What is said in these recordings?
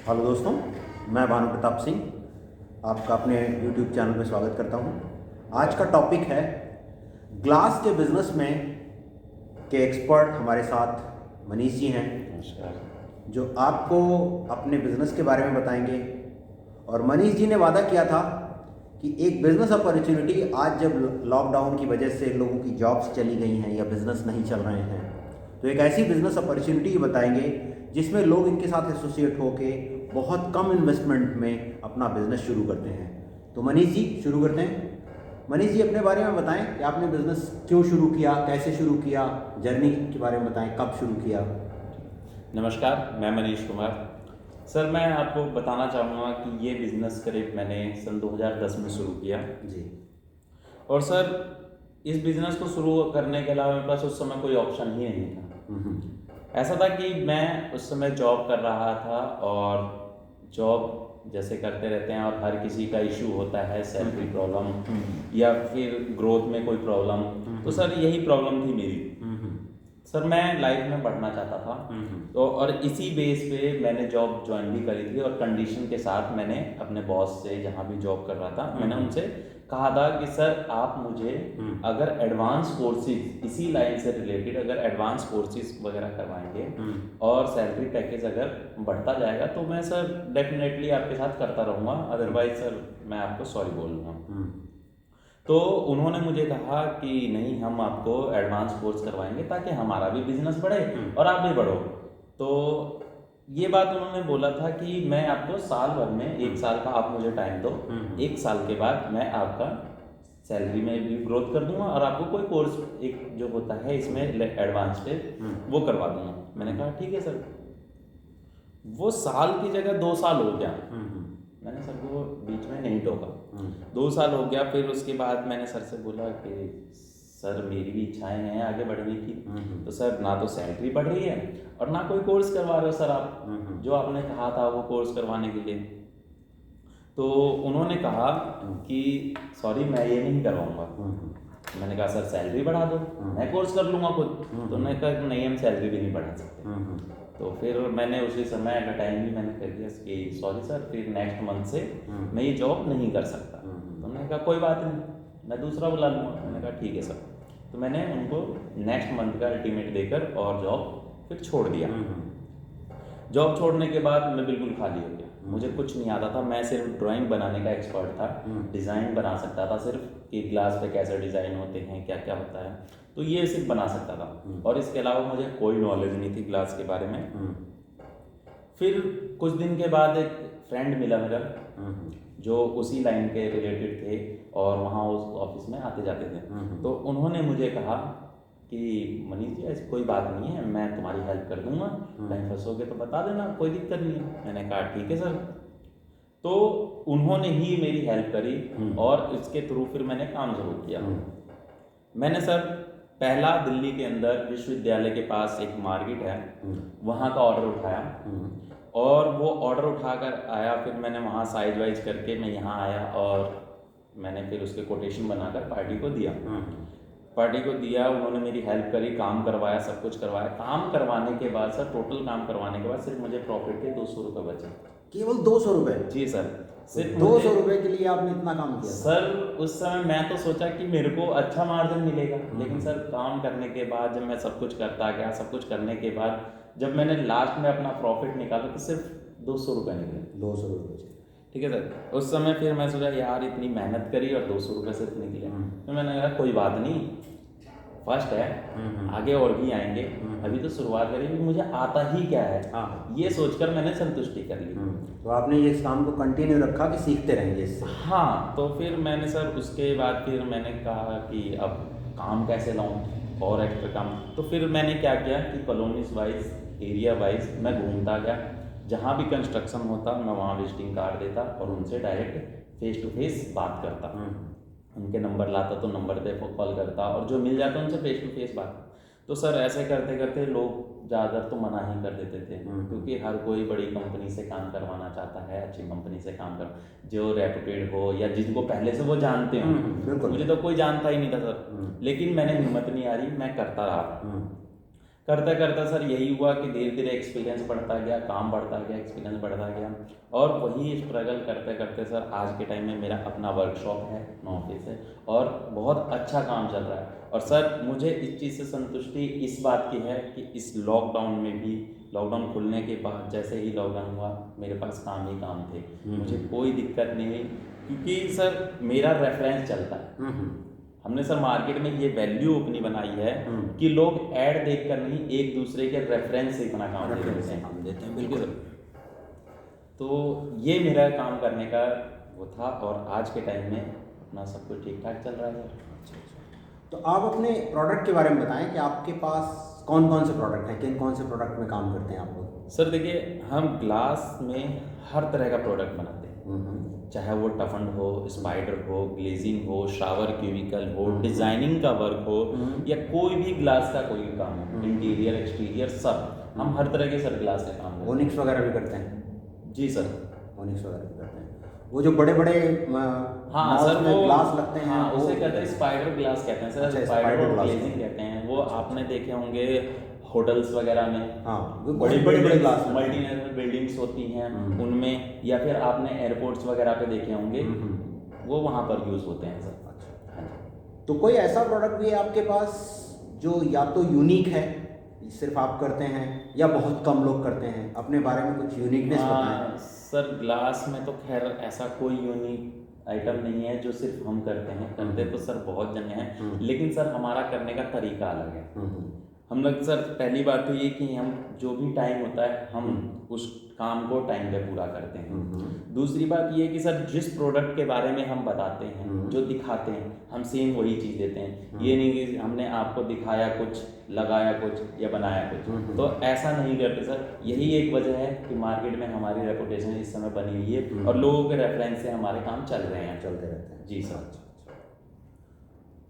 Hello दोस्तों, मैं भानु प्रताप सिंह आपका अपने YouTube चैनल में स्वागत करता हूं। आज का टॉपिक है ग्लास के बिजनेस में के एक्सपर्ट हमारे साथ मनीष जी हैं। नमस्कार। जो आपको अपने बिजनेस के बारे में बताएंगे। और मनीष जी ने वादा किया था कि एक बिजनेस अपॉर्चुनिटी, आज जब लॉकडाउन की वजह से लोगों की जॉब्स चली गई हैं या बिजनेस नहीं चल रहे हैं, तो एक ऐसी बिजनेस अपॉर्चुनिटी बताएंगे जिसमें लोग इनके साथ एसोसिएट होके बहुत कम इन्वेस्टमेंट में अपना बिजनेस शुरू करते हैं। तो मनीष जी शुरू करते हैं। मनीष जी अपने बारे में बताएं कि आपने बिजनेस क्यों शुरू किया, कैसे शुरू किया, जर्नी के बारे में बताएं, कब शुरू किया। नमस्कार, मैं मनीष कुमार। सर, मैं आपको बताना चाहूँगा कि ये बिज़नेस करीब मैंने सन 2010 में शुरू किया जी। और सर इस बिज़नेस को शुरू करने के अलावा मेरे पास उस समय कोई ऑप्शन ही नहीं था। ऐसा था कि मैं उस समय जॉब कर रहा था और जॉब जैसे करते रहते हैं और हर किसी का इशू होता है, सैलरी प्रॉब्लम या फिर ग्रोथ में कोई प्रॉब्लम। तो सर यही प्रॉब्लम थी मेरी। सर मैं लाइफ में बढ़ना चाहता था, तो और इसी बेस पे मैंने जॉब ज्वाइन भी करी थी और कंडीशन के साथ मैंने अपने बॉस से, जहाँ भी जॉब कर रहा था, मैंने उनसे कहा था कि सर आप मुझे अगर एडवांस कोर्सेज इसी लाइन से रिलेटेड अगर एडवांस कोर्सेज वगैरह करवाएंगे और सैलरी पैकेज अगर बढ़ता जाएगा तो मैं सर डेफिनेटली आपके साथ करता रहूँगा, अदरवाइज सर मैं आपको सॉरी बोल दूँगा। तो उन्होंने मुझे कहा कि नहीं, हम आपको एडवांस कोर्स करवाएंगे ताकि हमारा भी बिजनेस बढ़े और आप भी बढ़ो। तो ये बात उन्होंने बोला था कि मैं आपको साल भर में, 1 साल का आप मुझे टाइम दो, 1 साल के बाद मैं आपका सैलरी में भी ग्रोथ कर दूंगा और आपको कोई कोर्स एक जो होता है इसमें एडवांस पे वो करवा दूंगा। मैंने कहा ठीक है सर। वो साल की जगह 2 साल हो गया, मैंने सर को बीच में नहीं टोका। 2 साल हो गया। फिर उसके बाद मैंने सर से बोला कि सर मेरी भी इच्छाएं हैं आगे बढ़ने की, तो सर ना तो सैलरी बढ़ रही है और ना कोई कोर्स करवा रहे हो सर आप, जो आपने कहा था वो कोर्स करवाने के लिए। तो उन्होंने कहा कि सॉरी मैं ये नहीं करवाऊंगा। मैंने कहा सर सैलरी बढ़ा दो, मैं कोर्स कर लूँगा खुद। तो उन्होंने कहा नहीं, हम सैलरी भी नहीं बढ़ा सकते। तो फिर मैंने उसी समय एट अ टाइम भी मैंने कह दिया कि सॉरी सर, फिर नेक्स्ट मंथ से मैं ये जॉब नहीं कर सकता। तो उन्होंने कहा कोई बात नहीं, मैं दूसरा बुला लूँगा। मैंने कहा ठीक है सर। तो मैंने उनको नेक्स्ट मंथ का अल्टीमेट देकर और जॉब फिर छोड़ दिया। जॉब छोड़ने के बाद मैं बिल्कुल खाली हो गया, मुझे कुछ नहीं आता था। मैं सिर्फ ड्राइंग बनाने का एक्सपर्ट था, डिज़ाइन बना सकता था सिर्फ कि ग्लास पे कैसे डिज़ाइन होते हैं, क्या क्या होता है, तो ये सिर्फ बना सकता था और इसके अलावा मुझे कोई नॉलेज नहीं थी ग्लास के बारे में। फिर कुछ दिन के बाद एक फ्रेंड मिला मेरा जो उसी लाइन के रिलेटेड थे और वहाँ उस ऑफिस में आते जाते थे। तो उन्होंने मुझे कहा कि मनीष जी ऐसी कोई बात नहीं है, मैं तुम्हारी हेल्प कर दूंगा, कहीं फंसोगे तो बता देना, कोई दिक्कत नहीं है। मैंने कहा ठीक है सर। तो उन्होंने ही मेरी हेल्प करी और इसके थ्रू फिर मैंने काम शुरू किया। मैंने सर पहला दिल्ली के अंदर विश्वविद्यालय के पास एक मार्केट है, वहाँ का ऑर्डर उठाया और वो ऑर्डर उठाकर आया। फिर मैंने वहाँ साइज वाइज करके मैं यहाँ आया और मैंने फिर उसके कोटेशन बनाकर पार्टी को दिया। उन्होंने मेरी हेल्प करी, काम करवाया, सब कुछ करवाया। काम करवाने के बाद सर, टोटल काम करवाने के बाद सिर्फ मुझे प्रॉफिट के 200 रुपये बचे। केवल 200 रुपये? जी सर, सिर्फ 200 रुपये के लिए आपने इतना काम किया? सर उस समय मैं तो सोचा कि मेरे को अच्छा मार्जिन मिलेगा, लेकिन सर काम करने के बाद जब मैं सब कुछ करता गया, सब कुछ करने के बाद जब मैंने लास्ट में अपना प्रॉफिट निकाला तो सिर्फ 200 रुपये निकले। 200 रुपये? ठीक है सर। उस समय फिर मैं सोचा यार इतनी मेहनत करी और 200 रुपये सिर्फ निकले। तो मैंने कहा कोई बात नहीं, फर्स्ट है, आगे और भी आएंगे, अभी तो शुरुआत करी, मुझे आता ही क्या है, ये सोचकर मैंने संतुष्टि कर ली। तो आपने ये काम को कंटिन्यू रखा कि सीखते रहेंगे इससे? हाँ। तो फिर मैंने सर उसके बाद फिर मैंने कहा कि अब काम कैसे लाऊं और एक्स्ट्रा काम। तो फिर मैंने क्या किया कि कॉलोनीज वाइज, एरिया वाइज मैं घूमता गया, जहाँ भी कंस्ट्रक्शन होता मैं वहाँ विजिटिंग कार्ड देता और उनसे डायरेक्ट फेस टू फेस बात करता। उनके नंबर लाता तो नंबर पे कॉल करता और जो मिल जाता उनसे फेस टू फेस बात। तो सर ऐसे करते करते लोग ज़्यादातर तो मना ही कर देते थे, क्योंकि हर कोई बड़ी कंपनी से काम करवाना चाहता है, अच्छी कंपनी से काम कर, जो रेपुटेड हो या जिनको पहले से वो जानते हो। मुझे तो कोई जानता ही नहीं था सर, लेकिन मैंने हिम्मत नहीं हारी, मैं करता रहा। करते करते सर यही हुआ कि धीरे धीरे एक्सपीरियंस बढ़ता गया, काम बढ़ता गया, एक्सपीरियंस बढ़ता गया, और वही स्ट्रगल करते करते सर आज के टाइम में मेरा अपना वर्कशॉप है, अपना ऑफिस है, और बहुत अच्छा काम चल रहा है। और सर मुझे इस चीज़ से संतुष्टि इस बात की है कि इस लॉकडाउन में भी, लॉकडाउन खुलने के बाद जैसे ही लॉकडाउन हुआ, मेरे पास काम ही काम थे, मुझे कोई दिक्कत नहीं हुई, क्योंकि सर मेरा रेफरेंस चलता है। हमने सर मार्केट में ये वैल्यू अपनी बनाई है कि लोग ऐड देखकर नहीं, एक दूसरे के रेफरेंस से इतना काम देते हैं। बिल्कुल। तो ये मेरा काम करने का वो था, और आज के टाइम में अपना सब कुछ ठीक ठाक चल रहा है। तो आप अपने प्रोडक्ट के बारे में बताएं कि आपके पास कौन कौन से प्रोडक्ट हैं, किन कौन से प्रोडक्ट में काम करते हैं आप लोग? सर देखिए, हम ग्लास में हर तरह का प्रोडक्ट बनाते हैं, चाहे वो टफन हो, स्पाइडर हो, ग्लेजिंग हो, शावर क्यूबिकल हो, डिजाइनिंग का वर्क हो, या कोई भी ग्लास का कोई भी काम हो, इंटीरियर एक्सटीरियर सब, हम हर तरह के सर ग्लास का काम करते हैं। ओनिक्स वगैरह भी करते हैं? जी सर, ओनिक्स वगैरह भी करते हैं। वो जो बड़े बड़े हाँ सर, वो ग्लास लगते हैं, हाँ उसे कहते हैं स्पाइडर ग्लास कहते हैं सर। अच्छा, स्पाइडर और ग्लास ग्लेजिंग कहते हैं। वो आपने देखे होंगे होटल्स वगैरह में, हाँ, बड़ी बड़े ग्लास मल्टीनेशनल बिल्डिंग्स होती हैं उनमें, या फिर आपने एयरपोर्ट्स वगैरह पे देखे होंगे, वो वहाँ पर यूज़ होते हैं सर। अच्छा, तो कोई ऐसा प्रोडक्ट भी है आपके पास जो या तो यूनिक है, सिर्फ आप करते हैं, या बहुत कम लोग करते हैं? अपने बारे में कुछ यूनिकनेस बताएं। सर ग्लास में तो खैर ऐसा कोई यूनिक आइटम नहीं है जो सिर्फ हम करते हैं, करते तो सर बहुत जने हैं, लेकिन सर हमारा करने का तरीका अलग है। हम लोग सर, पहली बात तो ये कि हम जो भी टाइम होता है हम उस काम को टाइम पे पूरा करते हैं। दूसरी बात ये कि सर जिस प्रोडक्ट के बारे में हम बताते हैं, जो दिखाते हैं, हम सेम वही चीज़ देते हैं। ये नहीं कि हमने आपको दिखाया कुछ, लगाया कुछ, या बनाया कुछ, तो ऐसा नहीं करते सर। यही एक वजह है कि मार्केट में हमारी रेपुटेशन इस समय बनी हुई है, और लोगों के रेफरेंस से हमारे काम चलते रहते हैं। जी सर।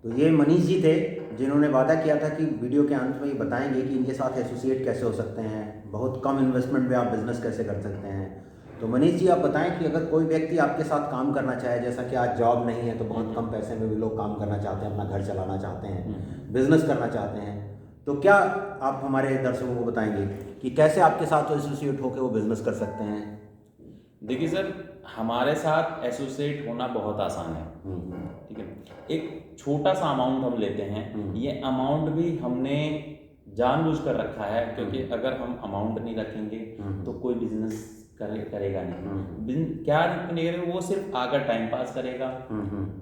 तो ये मनीष जी थे जिन्होंने वादा किया था कि वीडियो के अंत में ये बताएंगे कि इनके साथ एसोसिएट कैसे हो सकते हैं, बहुत कम इन्वेस्टमेंट में आप बिज़नेस कैसे कर सकते हैं। तो मनीष जी आप बताएं कि अगर कोई व्यक्ति आपके साथ काम करना चाहे, जैसा कि आज जॉब नहीं है तो बहुत कम पैसे में भी लोग काम करना चाहते हैं, अपना घर चलाना चाहते हैं, बिज़नेस करना चाहते हैं, तो क्या आप हमारे दर्शकों को बताएंगे कि कैसे आपके साथ एसोसिएट होकर वो बिज़नेस कर सकते हैं? देखिए सर, हमारे साथ एसोसिएट होना बहुत आसान है। ठीक है, एक छोटा सा अमाउंट हम लेते हैं। ये अमाउंट भी हमने जानबूझकर रखा है, क्योंकि अगर हम अमाउंट नहीं रखेंगे तो कोई बिजनेस करेगा नहीं। क्या करेगा? वो सिर्फ आकर टाइम पास करेगा,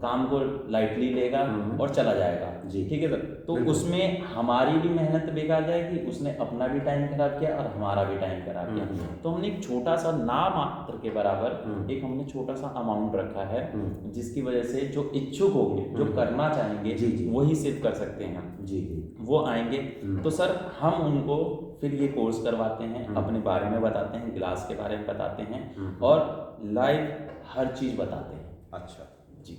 काम को लाइटली लेगा और चला जाएगा। ठीक है सर। तो उसमें हमारी भी मेहनत बेकार जाएगी, उसने अपना भी टाइम खराब किया और हमारा भी टाइम खराब किया। तो हमने एक छोटा सा नामात्र के बराबर एक हमने छोटा सा अमाउंट रखा है, जिसकी वजह से जो इच्छुक होंगे, जो करना चाहेंगे, वही सिर्फ कर सकते हैं। वो आएंगे तो सर हम उनको फिर ये कोर्स करवाते हैं, अपने बारे में बताते हैं, ग्लास के बारे में बताते हैं, और लाइव हर चीज़ बताते हैं। अच्छा जी।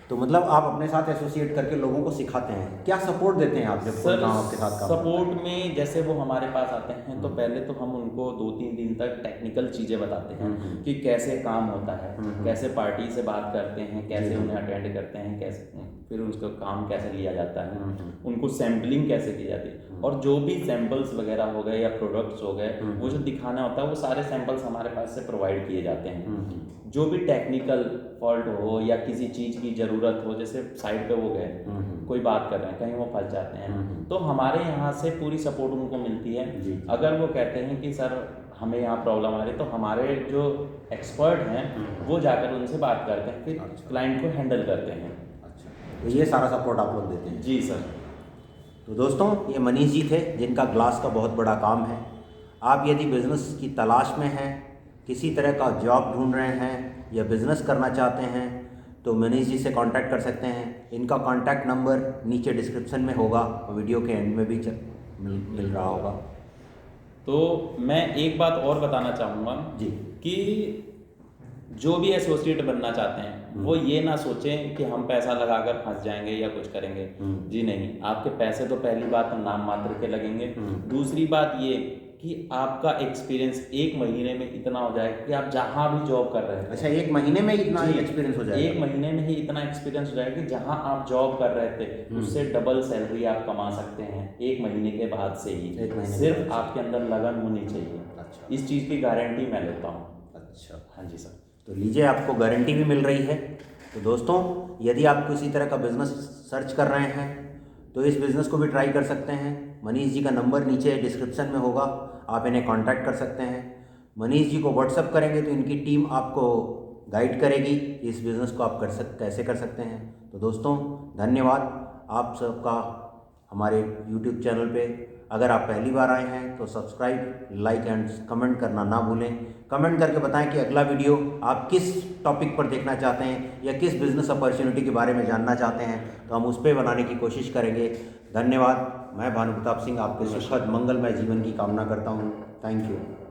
तो मतलब आप अपने साथ एसोसिएट करके लोगों को सिखाते हैं, क्या सपोर्ट देते हैं आप जब कोई काम आपके साथ काम? सपोर्ट में जैसे वो हमारे पास आते हैं तो पहले तो हम उनको 2-3 दिन तक टेक्निकल चीज़ें बताते हैं कि कैसे काम होता है, कैसे पार्टी से बात करते हैं, कैसे उन्हें अटेंड करते हैं, कैसे फिर उसका काम कैसे लिया जाता है, उनको सैम्पलिंग कैसे की जाती है, और जो भी सैंपल्स वगैरह हो गए या प्रोडक्ट्स हो गए, वो जो दिखाना होता है वो सारे सैंपल्स हमारे पास से प्रोवाइड किए जाते हैं। जो भी टेक्निकल फॉल्ट हो या किसी चीज़ की ज़रूरत हो, जैसे साइड पे वो गए, कोई बात कर रहे हैं, कहीं वो फंस जाते हैं, तो हमारे यहाँ से पूरी सपोर्ट उनको मिलती है। अगर वो कहते हैं कि सर हमें यहाँ प्रॉब्लम आ रही है, तो हमारे जो एक्सपर्ट हैं वो जाकर उनसे बात करते हैं, फिर क्लाइंट को हैंडल करते हैं। तो ये सारा सपोर्ट आप लोग देते हैं? जी सर। तो दोस्तों, ये मनीष जी थे जिनका ग्लास का बहुत बड़ा काम है। आप यदि बिज़नेस की तलाश में हैं, किसी तरह का जॉब ढूंढ रहे हैं या बिज़नेस करना चाहते हैं, तो मनीष जी से कांटेक्ट कर सकते हैं। इनका कांटेक्ट नंबर नीचे डिस्क्रिप्शन में होगा और वीडियो के एंड में भी मिल रहा होगा। तो मैं एक बात और बताना चाहूँगा जी, कि जो भी एसोसिएट बनना चाहते हैं वो ये ना सोचें कि हम पैसा लगाकर फंस जाएंगे या कुछ करेंगे। जी नहीं, आपके पैसे तो पहली बात तो नाम मात्र के लगेंगे। दूसरी बात ये कि आपका एक्सपीरियंस 1 महीने में इतना हो जाए कि आप जहाँ भी जॉब कर रहे थे, अच्छा, 1 महीने में इतना जी, एक्सपीरियंस हो जाएगा? 1 महीने में ही इतना एक्सपीरियंस हो जाएगा कि जहाँ आप जॉब कर रहे थे उससे डबल सैलरी आप कमा सकते हैं 1 महीने के बाद से ही। 1 महीने के सिर्फ बाद से। आपके अंदर लगन होनी चाहिए। अच्छा। इस चीज़ की गारंटी मैं लेता हूँ। अच्छा, हाँ जी सर। तो लीजिए, आपको गारंटी भी मिल रही है। तो दोस्तों, यदि आप किसी तरह का बिज़नेस सर्च कर रहे हैं तो इस बिज़नेस को भी ट्राई कर सकते हैं। मनीष जी का नंबर नीचे डिस्क्रिप्शन में होगा, आप इन्हें कांटेक्ट कर सकते हैं। मनीष जी को व्हाट्सअप करेंगे तो इनकी टीम आपको गाइड करेगी कि इस बिज़नेस को आप कैसे कर सकते हैं। तो दोस्तों, धन्यवाद आप सबका हमारे यूट्यूब चैनल पे। अगर आप पहली बार आए हैं तो सब्सक्राइब, लाइक एंड कमेंट करना ना भूलें। कमेंट करके बताएं कि अगला वीडियो आप किस टॉपिक पर देखना चाहते हैं या किस बिज़नेस अपॉर्चुनिटी के बारे में जानना चाहते हैं, तो हम उस पर बनाने की कोशिश करेंगे। धन्यवाद। मैं भानु प्रताप सिंह आपके सुखद मंगलमय जीवन की कामना करता हूँ। Thank you.